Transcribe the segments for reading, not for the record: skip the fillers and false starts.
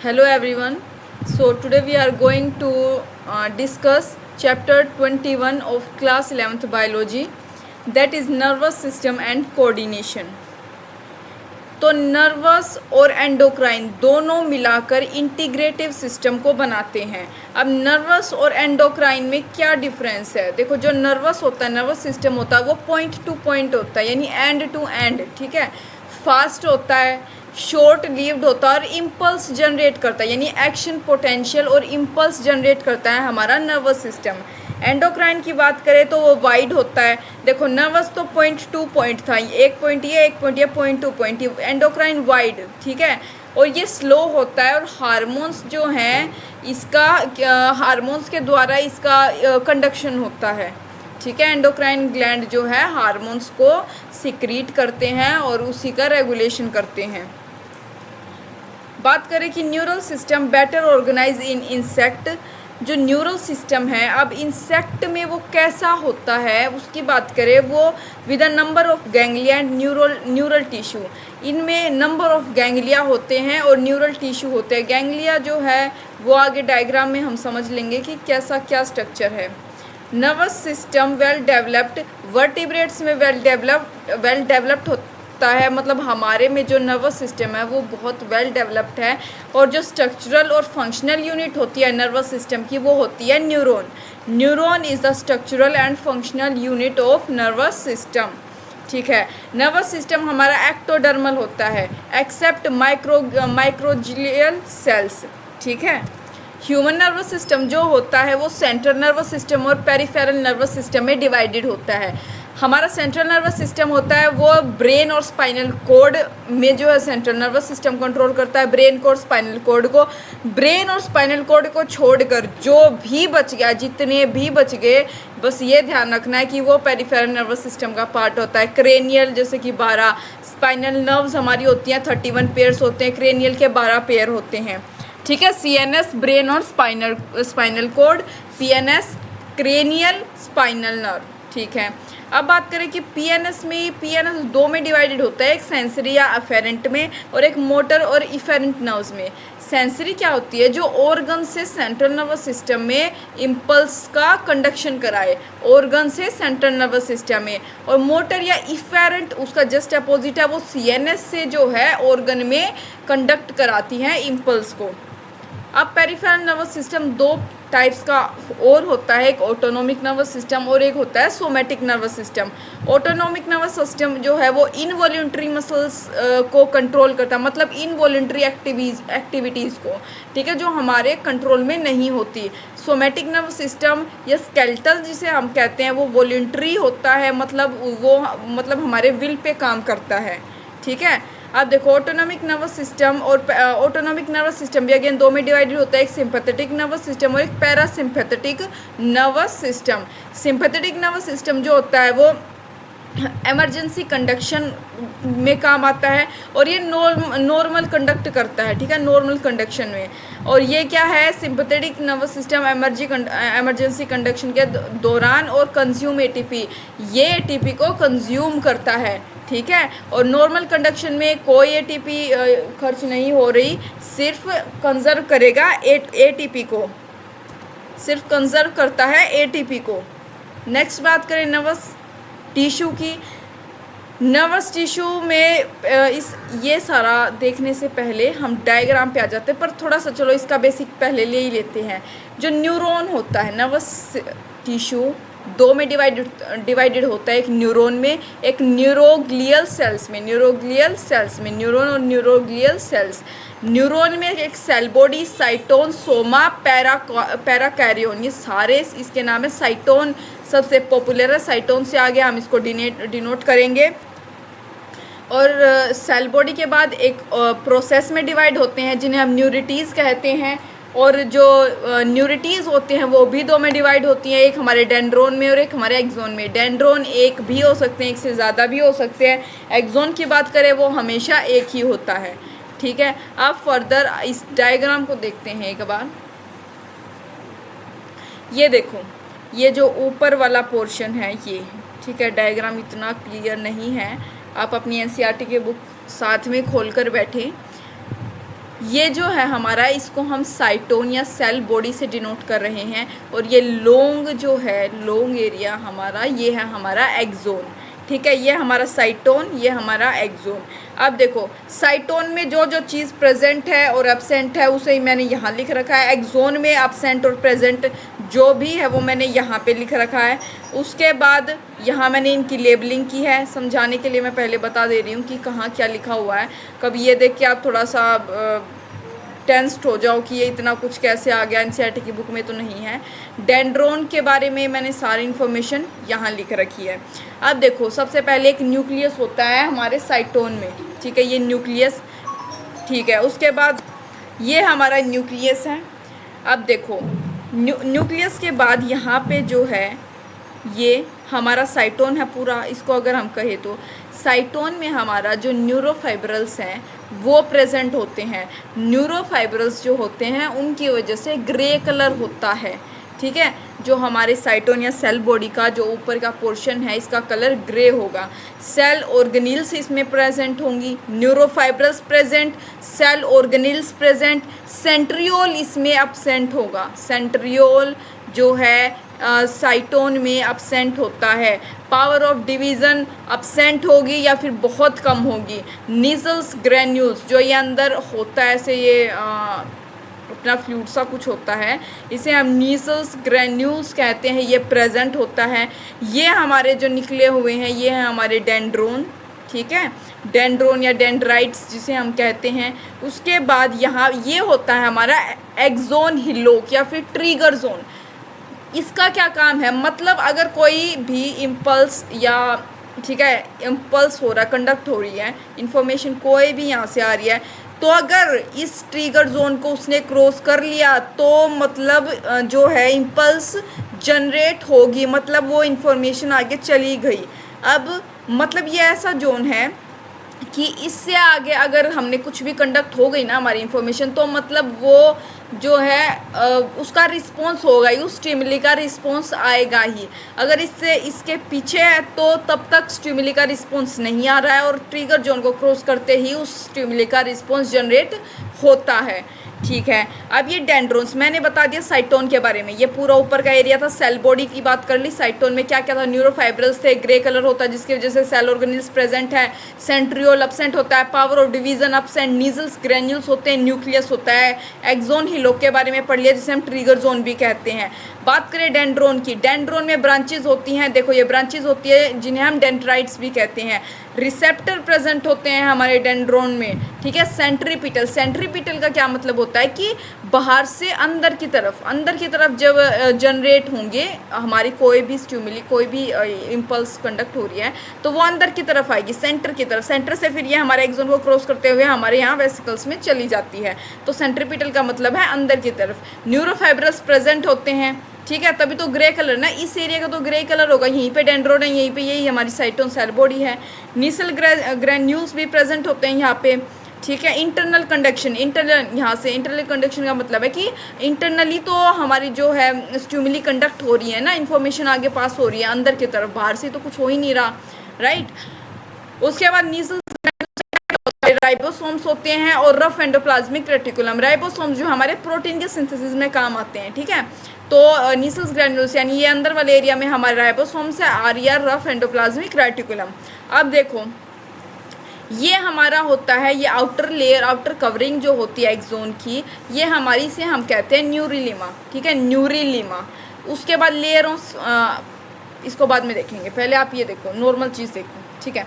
Hello everyone. So today we are going to discuss chapter 21 of class 11th biology, that is nervous system and coordination. तो nervous और endocrine दोनों मिलाकर integrative system को बनाते हैं। अब नर्वस और एंडोक्राइन में क्या डिफरेंस है? देखो, जो नर्वस होता है, नर्वस सिस्टम होता है, वो पॉइंट टू पॉइंट होता है, यानी एंड टू एंड, ठीक है। फास्ट होता है, शॉर्ट लिव्ड होता है और इम्पल्स जनरेट करता है, यानी एक्शन पोटेंशियल और इम्पल्स जनरेट करता है हमारा नर्वस सिस्टम। एंडोक्राइन की बात करें तो वो वाइड होता है। देखो, नर्वस तो पॉइंट टू पॉइंट था, एक पॉइंट ये point two point, endocrine wide, ठीक है। और ये स्लो होता है और हार्मोन्स जो हैं इसका हार्मोन्स के द्वारा इसका कंडक्शन होता है, ठीक है। एंडोक्राइन ग्लैंड जो है हार्मोन्स को सिक्रीट करते हैं और उसी का रेगुलेशन करते हैं। बात करें कि neural system better organise in insect. जो न्यूरल सिस्टम है, अब इंसेक्ट में वो कैसा होता है उसकी बात करें, वो with a number of ganglia and neural tissue. इनमें नंबर ऑफ गैंग्लिया होते हैं और न्यूरल टिश्यू होते हैं। गैंग्लिया जो है वो आगे डायग्राम में हम समझ लेंगे कि कैसा क्या स्ट्रक्चर है। Nervous system well developed, vertebrates में वेल डेवलप्ड होता है, मतलब हमारे में जो नर्वस सिस्टम है वो बहुत वेल डेवलप्ड है। और जो स्ट्रक्चरल और फंक्शनल यूनिट होती है नर्वस सिस्टम की, वो होती है neuron. Neuron is the structural and functional unit of nervous system, ठीक है। नर्वस सिस्टम हमारा एक्टोडर्मल होता है एक्सेप्ट माइक्रोजिलियल सेल्स, ठीक है। ह्यूमन नर्वस सिस्टम जो होता है वो सेंट्रल नर्वस सिस्टम और पेरिफेरल नर्वस सिस्टम में डिवाइडेड होता है। हमारा सेंट्रल नर्वस सिस्टम होता है वो ब्रेन और स्पाइनल कोड में जो है सेंट्रल नर्वस सिस्टम कंट्रोल करता है ब्रेन को और स्पाइनल कोड को। ब्रेन और स्पाइनल कोड को छोड़कर जो भी बच गया, जितने भी बच गए, बस ये ध्यान रखना है कि वो पेरिफेरल नर्वस सिस्टम का पार्ट होता है। क्रेनियल जैसे कि 12, स्पाइनल नर्व्स हमारी होती हैं 31 पेयर्स होते हैं, क्रेनियल के 12 पेयर होते हैं, ठीक है। CNS ब्रेन और spinal cord, PNS cranial spinal nerve, ठीक है। अब बात करें कि PNS दो में डिवाइडेड होता है, एक सेंसरी या अफेरेंट में और एक मोटर और इफेरेंट नर्व्स में। सेंसरी क्या होती है? जो ऑर्गन से सेंट्रल नर्वस सिस्टम में इम्पल्स का कंडक्शन कराए, ऑर्गन से सेंट्रल नर्वस सिस्टम में। और मोटर या इफेरेंट उसका जस्ट अपोजिट है, वो CNS से जो है ऑर्गन में कंडक्ट कराती हैं इम्पल्स को। अब पेरिफेरल नर्वस सिस्टम दो टाइप्स का और होता है, एक ऑटोनोमिक नर्वस सिस्टम और एक होता है somatic nervous system. Autonomic nervous system जो है वो इनवॉल्यूंटरी मसल्स को कंट्रोल करता है, मतलब इनवॉल्यूंटरी एक्टिविटीज़ को, ठीक है, जो हमारे कंट्रोल में नहीं होती। सोमैटिक नर्वस सिस्टम या स्केलेटल जिसे हम कहते हैं वो वॉल्यूंटरी होता है, मतलब हमारे विल पे काम करता है, ठीक है। अब देखो, ऑटोनोमिक नर्वस सिस्टम और ऑटोनोमिक नर्वस सिस्टम भी अगेन दो में डिवाइडेड होता है, एक सिंपैथेटिक नर्वस सिस्टम और एक parasympathetic nervous system. Sympathetic nervous system जो होता है वो इमरजेंसी कंडक्शन में काम आता है और ये नॉर्मल कंडक्ट करता है, ठीक है, नॉर्मल कंडक्शन में। और ये क्या है? Sympathetic nervous system emergency conduction के दौरान और कंज्यूम ATP, ये ATP को कंज्यूम करता है, ठीक है। और नॉर्मल कंडक्शन में कोई ATP खर्च नहीं हो रही, सिर्फ कंजर्व करेगा ATP को, सिर्फ कंजर्व करता है ATP को। नेक्स्ट बात करें नर्वस टिश्यू की। नर्वस टिश्यू में ये सारा देखने से पहले हम डायग्राम पे आ जाते हैं, पर थोड़ा सा चलो इसका बेसिक पहले ले ही लेते हैं। जो न्यूरॉन होता है, नर्वस टिश्यू दो में डिवाइडेड होता है, एक न्यूरॉन में, एक न्यूरोग्लियल सेल्स में। न्यूरॉन और न्यूरोग्लियल सेल्स। न्यूरॉन में एक सेल बॉडी, साइटोन, सोमा, पैराकैरियोन, ये सारे इसके नाम है। साइटोन सबसे पॉपुलर है, साइटोन से आगे हम इसको डिनोट करेंगे। और सेल बॉडी के बाद एक प्रोसेस में डिवाइड होते हैं जिन्हें हम न्यूरिटीज़ कहते हैं। और जो न्यूरिटीज़ होते हैं वो भी दो में डिवाइड होती हैं, एक हमारे डेंड्रोन में और एक हमारे एक्सोन में। डेंड्रोन एक भी हो सकते हैं, एक से ज़्यादा भी हो सकते हैं। एक्सोन की बात करें वो हमेशा एक ही होता है, ठीक है। अब फर्दर इस डायग्राम को देखते हैं एक बार। ये देखो, ये जो ऊपर वाला पोर्शन है ये, ठीक है, डायग्राम इतना क्लियर नहीं है, आप अपनी NCERT की बुक साथ में खोल कर बैठे। ये जो है हमारा, इसको हम साइटोन या सेल बॉडी से डिनोट कर रहे हैं। और ये लॉन्ग जो है, लॉन्ग एरिया हमारा, ये है हमारा एक्सोन। ठीक है, ये हमारा साइटोन, ये हमारा एक्सोन। अब देखो साइटोन में जो जो चीज़ प्रेजेंट है और एब्सेंट है उसे ही मैंने यहाँ लिख रखा है। एक्सोन में एब्सेंट और प्रेजेंट जो भी है वो मैंने यहाँ पे लिख रखा है। उसके बाद यहाँ मैंने इनकी लेबलिंग की है। समझाने के लिए मैं पहले बता दे रही हूँ कि कहाँ क्या लिखा हुआ है। कभी ये देख के आप थोड़ा सा टेंस्ड हो जाओ कि ये इतना कुछ कैसे आ गया, एनसीईआरटी की बुक में तो नहीं है। डेंड्रोन के बारे में मैंने सारी इन्फॉर्मेशन यहाँ लिख रखी है। अब देखो सबसे पहले एक न्यूक्लियस होता है हमारे साइटोन में। ठीक है, ये न्यूक्लियस। ठीक है, उसके बाद ये हमारा न्यूक्लियस है। अब देखो न्यूक्लियस के बाद यहाँ पे जो है ये हमारा साइटोन है पूरा। इसको अगर हम कहें तो साइटोन में हमारा जो न्यूरोफाइब्रल्स हैं वो प्रेजेंट होते हैं। न्यूरोफाइब्रल्स जो होते हैं उनकी वजह से ग्रे कलर होता है। ठीक है, जो हमारे साइटोन या सेल बॉडी का जो ऊपर का पोर्शन है इसका कलर ग्रे होगा। सेल ऑर्गेनील्स इसमें प्रेजेंट होंगी, neurofibrils present, cell organelles present. Centriole इसमें एब्सेंट होगा। सेंट्रियोल जो है साइटोन में एब्सेंट होता है। पावर ऑफ डिवीज़न एब्सेंट होगी या फिर बहुत कम होगी। नीजल्स ग्रैन्यूल्स जो ये अंदर होता है, ऐसे ये अपना फ्लूइड सा कुछ होता है, इसे हम नीजल्स ग्रैन्यूल्स कहते हैं, ये प्रेजेंट होता है। ये हमारे जो निकले हुए हैं ये हैं हमारे डेंड्रोन। ठीक है, डेंड्रोन या डेंड्राइट्स जिसे हम कहते हैं। उसके बाद यहाँ ये होता है हमारा एक्सोन हिलोक या फिर ट्रिगर जोन। इसका क्या काम है, मतलब अगर कोई भी इम्पल्स या ठीक है इम्पल्स हो रहा है, कंडक्ट हो रही है, इंफॉर्मेशन कोई भी यहाँ से आ रही है, तो अगर इस ट्रिगर जोन को उसने क्रॉस कर लिया तो मतलब जो है इम्पल्स जनरेट होगी, मतलब वो इंफॉर्मेशन आगे चली गई। अब मतलब ये ऐसा जोन है कि इससे आगे अगर हमने कुछ भी कंडक्ट हो गई ना हमारी इंफॉर्मेशन, तो मतलब वो जो है उसका रिस्पॉन्स होगा ही, उस स्टिमुली का रिस्पॉन्स आएगा ही। अगर इससे इसके पीछे है तो तब तक स्टिमुली का रिस्पॉन्स नहीं आ रहा है, और ट्रिगर जोन को क्रॉस करते ही उस स्टिमुली का रिस्पॉन्स जनरेट होता है। ठीक है, अब ये डेंड्रोन्स मैंने बता दिया साइटोन के बारे में। ये पूरा ऊपर का एरिया था। सेल बॉडी की बात कर ली। साइटोन में क्या क्या था, न्यूरोफाइब्रल्स थे, ग्रे कलर होता है जिसकी वजह से सेल ऑर्गेनील्स प्रेजेंट है। सेंट्रियोल एब्सेंट होता है, power of division absent, Nissl's granules होते हैं, न्यूक्लियस होता है। एक्सोन हिलोक के बारे में पढ़ लिया जिसे हम ट्रिगर जोन भी कहते हैं। बात करें डेंड्रोन की, डेंड्रोन में ब्रांचेज होती हैं। देखो ये ब्रांचेज होती है जिन्हें हम डेंड्राइट्स भी कहते हैं। रिसेप्टर प्रेजेंट होते हैं हमारे डेंड्रोन में। ठीक है, सेंट्रीपिटल, सेंट्रीपिटल का क्या मतलब होता है कि बाहर से अंदर की तरफ जब जनरेट होंगे हमारी कोई भी स्टिमुली, कोई भी इम्पल्स कंडक्ट हो रही है तो वो अंदर की तरफ आएगी, सेंटर की तरफ। सेंटर से फिर ये हमारे एक्सोन को क्रॉस करते हुए हमारे यहाँ वेसिकल्स में चली जाती है। तो सेंट्रीपिटल का मतलब है अंदर की तरफ। न्यूरोफाइब्रल्स प्रेजेंट होते हैं। ठीक है, तभी तो ग्रे कलर ना, इस एरिया का तो ग्रे कलर होगा। यहीं पे डेंड्रोन है, यहीं पे यही हमारी साइटोन सेल बॉडी है। नीसल ग्रैन्यूल्स भी प्रेजेंट होते हैं यहाँ पे। ठीक है, इंटरनल कंडक्शन, यहाँ से इंटरनल कंडक्शन का मतलब है कि इंटरनली तो हमारी जो है स्टिमुली कंडक्ट हो रही है ना, इन्फॉर्मेशन आगे पास हो रही है अंदर की तरफ, बाहर से तो कुछ हो ही नहीं रहा, राइट। उसके बाद नीसल राइबोसोम्स होते हैं और रफ एंडोप्लाज्मिक रेटिकुलम। राइबोसोम्स जो हमारे प्रोटीन के सिंथेसिस में काम आते हैं। ठीक है, तो नीसल्स ग्रैन्यूल्स यानी ये अंदर वाले एरिया में हमारे राइबोसोम्स है, आर रफ एंडोप्लाज्मिक रेटिकुलम। अब देखो ये हमारा होता है, ये आउटर लेयर, आउटर कवरिंग जो होती है एक्सोन की, ये हमारी से हम कहते हैं न्यूरिलिमा। ठीक है, न्यूरिलिमा। उसके बाद लेयर इसको बाद में देखेंगे, पहले आप ये देखो, नॉर्मल चीज़ देखो। ठीक है,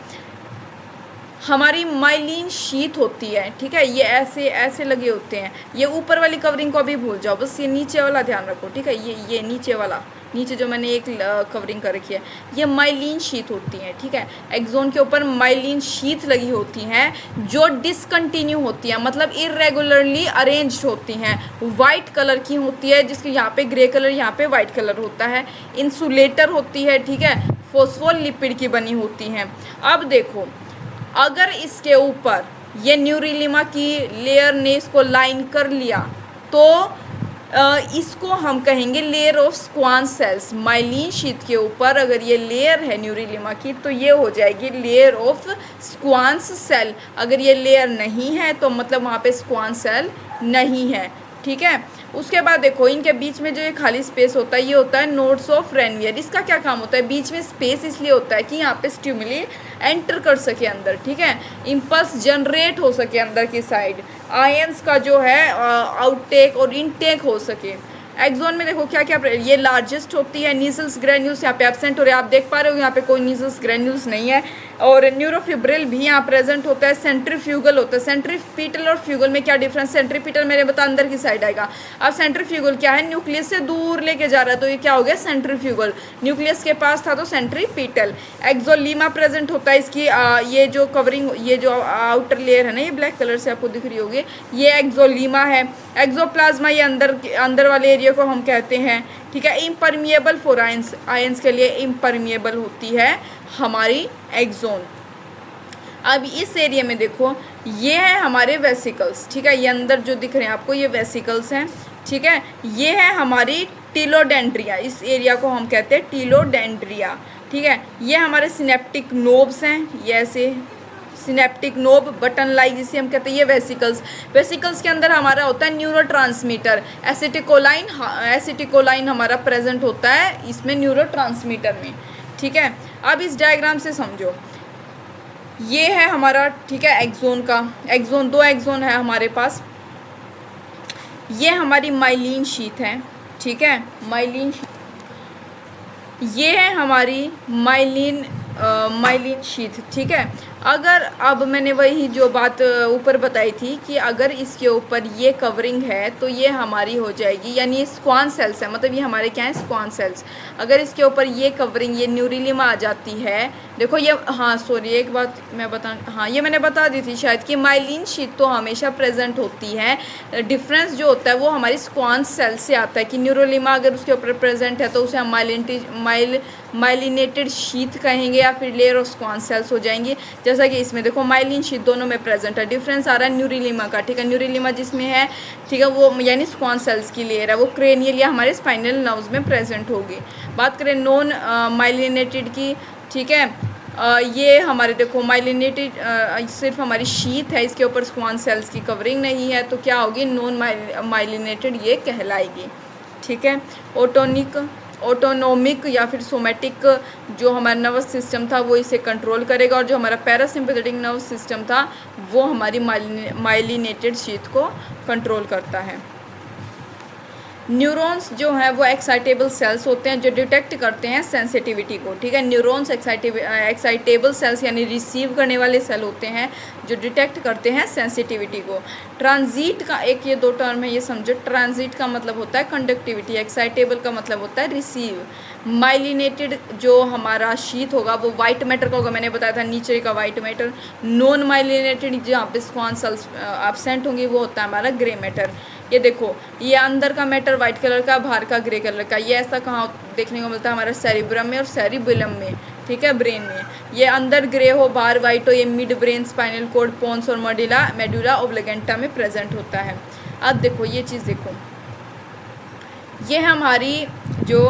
हमारी माइलिन शीथ होती है। ठीक है, ये ऐसे ऐसे लगे होते हैं। ये ऊपर वाली कवरिंग को अभी भूल जाओ, बस ये नीचे वाला ध्यान रखो। ठीक है, ये नीचे वाला, नीचे जो मैंने एक कवरिंग कर रखी है, ये माइलिन शीथ होती हैं। ठीक है, एक्सोन के ऊपर माइलिन शीथ लगी होती हैं जो डिसकंटिन्यू होती हैं, मतलब इरेगुलरली अरेंज्ड होती हैं। वाइट कलर की होती है, जिसके यहाँ पे ग्रे कलर, यहाँ पे वाइट कलर होता है। इंसुलेटर होती है। ठीक है, फॉस्फोलिपिड की बनी होती हैं। अब देखो अगर इसके ऊपर ये न्यूरिलिमा की लेयर ने इसको लाइन कर लिया तो इसको हम कहेंगे layer of squamous cells. Myelin sheath के ऊपर अगर ये लेयर है न्यूरिलिमा की तो ये हो जाएगी लेयर ऑफ स्क्वांस सेल। अगर ये लेयर नहीं है तो मतलब वहाँ पे स्क्वांस सेल नहीं है, ठीक है। उसके बाद देखो इनके बीच में जो ये खाली स्पेस होता है ये होता है नोड्स ऑफ रेनवियर। इसका क्या काम होता है, बीच में स्पेस इसलिए होता है कि यहाँ पे स्टिमुली एंटर कर सके अंदर, ठीक है, इम्पल्स जनरेट हो सके अंदर की साइड, आयंस का जो है आउटटेक और इनटेक हो सके। एक्सोन में देखो क्या क्या ये लार्जेस्ट होती है, नीजल्स ग्रेन्यूल्स यहाँ पे एब्सेंट हो रहे हैं, आप देख पा रहे हो यहाँ पे कोई नीजल्स ग्रेन्यूल्स नहीं है, और न्यूरोफिब्रिल भी यहाँ प्रेजेंट होता है, सेंट्रीफ्यूगल होता है। सेंट्रीपिटल और फ्यूगल में क्या डिफरेंस, सेंट्रीपिटल मैंने बता अंदर की साइड आएगा, अब सेंट्रीफ्यूगल क्या है, न्यूक्लियस से दूर लेके जा रहा है तो ये क्या हो गया सेंट्रीफ्यूगल, न्यूक्लियस के पास था तो सेंट्रीपिटल। एक्सोलीमा प्रेजेंट होता है, इसकी ये जो कवरिंग, ये जो आउटर लेयर है ना, ये ब्लैक कलर से आपको दिख रही होगी, ये एक्सोलीमा है। एक्सोप्लाज्मा ये अंदर वाले एरिया को हम कहते हैं, ठीक है। इम्परमिएबल फॉर आयंस, आयंस के लिए इम्परमिएबल होती है हमारी एक्सोन। अब इस एरिया में देखो ये है हमारे वेसिकल्स, ठीक है, ये अंदर जो दिख रहे हैं आपको ये वेसिकल्स हैं, ठीक है। ये है हमारी टीलोडेंड्रिया, इस एरिया को हम कहते हैं टीलोडेंड्रिया, ठीक है। ये हमारे सिनेप्टिक नोब्स हैं, ये ऐसे सिनेप्टिक नोब बटन लाइक जिसे हम कहते हैं, ये वेसिकल्स। वेसिकल्स के अंदर हमारा होता है न्यूरोट्रांसमीटर, एसिटिकोलाइन हमारा प्रेजेंट होता है इसमें न्यूरोट्रांसमीटर में, ठीक है। अब इस डायग्राम से समझो, ये है हमारा, ठीक है, एक्सोन का, एक्सोन दो एक्सोन है हमारे पास, ये हमारी माइलिन शीथ है, ठीक है, माइलिन, ये है हमारी माइलिन शीथ, ठीक है। अगर अब मैंने वही जो बात ऊपर बताई थी कि अगर इसके ऊपर ये कवरिंग है तो ये हमारी हो जाएगी, यानी स्क्वान सेल्स है, मतलब ये हमारे क्या है स्क्वान सेल्स। अगर इसके ऊपर ये कवरिंग, ये न्यूरिलिमा आ जाती है, देखो ये, हाँ सॉरी एक बात मैं हाँ ये मैंने बता दी थी शायद कि माइलिन शीट तो हमेशा प्रेजेंट होती है, डिफरेंस जो होता है वो हमारी स्क्वान सेल से आता है कि न्यूरोलिमा अगर उसके ऊपर प्रेजेंट है तो उसे हम माइलिनेटेड शीट कहेंगे या फिर लेयर ऑफ स्क्वान सेल्स हो जाएंगी। जैसा कि इसमें देखो माइलिन शीट दोनों में प्रेजेंट है, डिफरेंस आ रहा है न्यूरिलिमा का, ठीक है। न्यूरिलिमा जिसमें है, ठीक है, वो यानी स्क्वान सेल्स की लेयर है, वो क्रेनियल या हमारे स्पाइनल नर्व्स में प्रेजेंट होगी। बात करें नॉन माइलिनेटेड की, ठीक है, ये हमारे देखो माइलिनेटेड सिर्फ हमारी शीथ है, इसके ऊपर स्क्वान सेल्स की कवरिंग नहीं है, तो क्या होगी नॉन माइलिनेटेड ये कहलाएगी, ठीक है। ऑटोनोमिक या फिर सोमेटिक जो हमारा नर्वस सिस्टम था वो इसे कंट्रोल करेगा, और जो हमारा पैरासिम्पैथेटिक नर्वस सिस्टम था वो हमारी माइलिनेटेड शीथ को कंट्रोल करता है। न्यूरॉन्स जो हैं वो एक्साइटेबल सेल्स होते हैं जो डिटेक्ट करते हैं सेंसिटिविटी को, ठीक है। न्यूरॉन्स एक्साइटेबल सेल्स यानी रिसीव करने वाले सेल होते हैं जो डिटेक्ट करते हैं सेंसिटिविटी को। ट्रांजिट का एक ये दो टर्म है, ये समझो, ट्रांजिट का मतलब होता है कंडक्टिविटी, एक्साइटेबल का मतलब होता है रिसीव। माइलिनेटेड जो हमारा शीथ होगा वो वाइट मैटर का होगा, मैंने बताया था नीचे का वाइट मैटर। नॉन माइलिनेटेड जहाँ पे स्क्वान सेल्स एब्सेंट होंगी वो होता है हमारा ग्रे मैटर। ये देखो ये अंदर का मैटर वाइट कलर का, बाहर का ग्रे कलर का, ये ऐसा कहाँ देखने को मिलता है हमारा सेरिब्रम में और सेरिबेलम में, ठीक है, ब्रेन में। ये अंदर ग्रे हो बाहर वाइट हो, ये midbrain, spinal cord, pons और मेडुला ओब्लिगेंटा में प्रेजेंट होता है। अब देखो ये चीज़ देखो, ये है हमारी जो